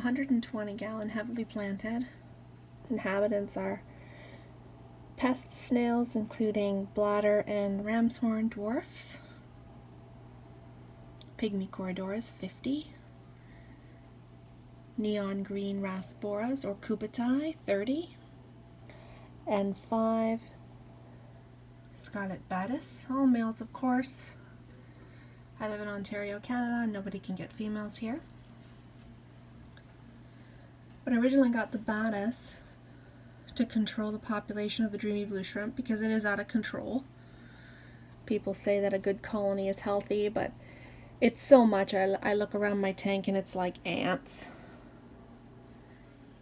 120-gallon, heavily planted. Inhabitants are pest snails, including bladder and ram's horn dwarfs. Pygmy corridors, 50. Neon green rasporas or cupitae, 30. And 5 scarlet batis, all males of course. I live in Ontario, Canada, and nobody can get females here. But I originally got the batis to control the population of the dreamy blue shrimp because it is out of control. People say that a good colony is healthy, but it's so much. I look around my tank and it's like ants.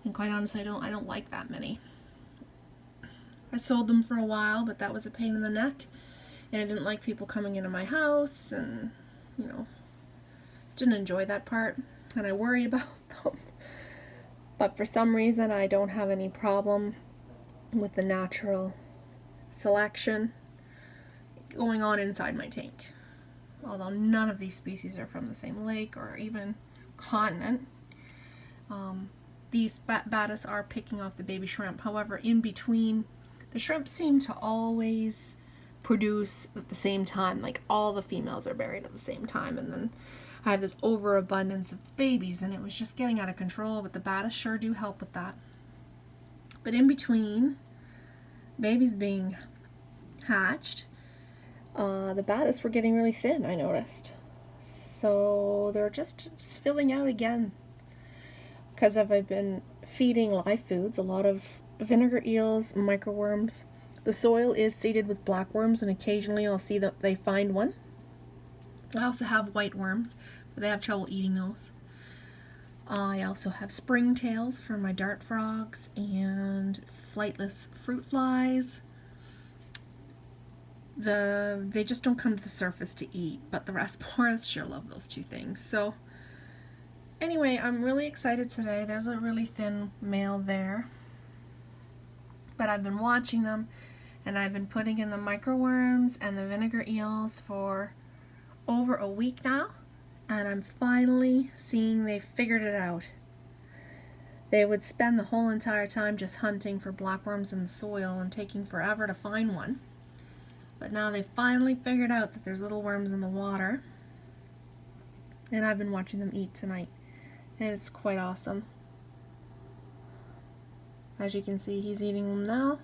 And quite honestly, I don't like that many. I sold them for a while, but that was a pain in the neck. And I didn't like people coming into my house, and, you know, didn't enjoy that part. And I worry about them. But for some reason, I don't have any problem with the natural selection going on inside my tank. Although none of these species are from the same lake or even continent. These batis are picking off the baby shrimp. However, in between, the shrimp seem to always produce at the same time. Like all the females are buried at the same time, and then I have this overabundance of babies, and it was just getting out of control. But the batis sure do help with that. But in between babies being hatched, the batis were getting really thin, I noticed. So they're just filling out again. Because I've been feeding live foods, a lot of vinegar eels, microworms. The soil is seeded with black worms, and occasionally I'll see that they find one. I also have white worms, but they have trouble eating those. I also have springtails for my dart frogs and flightless fruit flies. They just don't come to the surface to eat, but the Rasporas sure love those two things. So anyway, I'm really excited today. There's a really thin male there, but I've been watching them, and I've been putting in the microworms and the vinegar eels for over a week now, and I'm finally seeing they've figured it out. They would spend the whole entire time just hunting for blackworms in the soil and taking forever to find one. But now they've finally figured out that there's little worms in the water, and I've been watching them eat tonight, and it's quite awesome. As you can see, he's eating them now.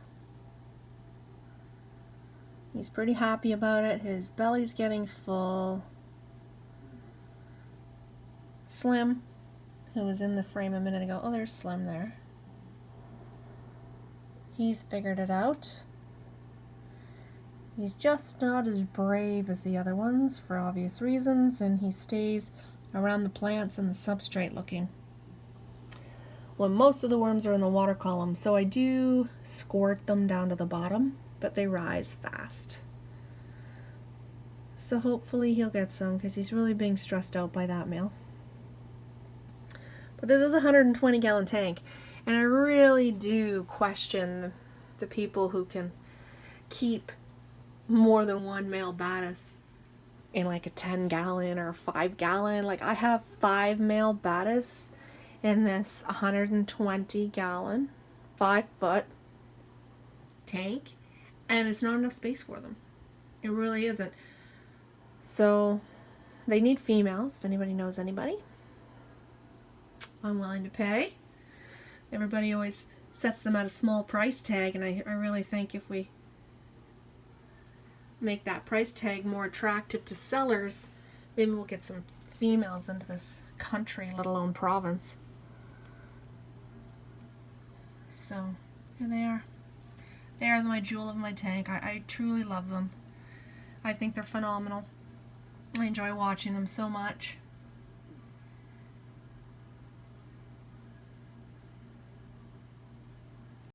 He's pretty happy about it. His belly's getting full. Slim, who was in the frame a minute ago, oh, there's Slim there. He's figured it out. He's just not as brave as the other ones for obvious reasons, and he stays around the plants and the substrate looking. Well, most of the worms are in the water column, so I do squirt them down to the bottom, but they rise fast. So hopefully he'll get some, because he's really being stressed out by that male. But this is a 120-gallon tank, and I really do question the people who can keep more than one male batis in like a 10-gallon or a 5-gallon. Like, I have 5 male batis in this 120-gallon, 5-foot tank, and it's not enough space for them. It really isn't. So they need females, if anybody knows anybody. I'm willing to pay. Everybody always sets them at a small price tag, and I really think if we make that price tag more attractive to sellers, maybe we'll get some females into this country, let alone province. So here they are. They are my jewel of my tank. I truly love them. I think they're phenomenal. I enjoy watching them so much.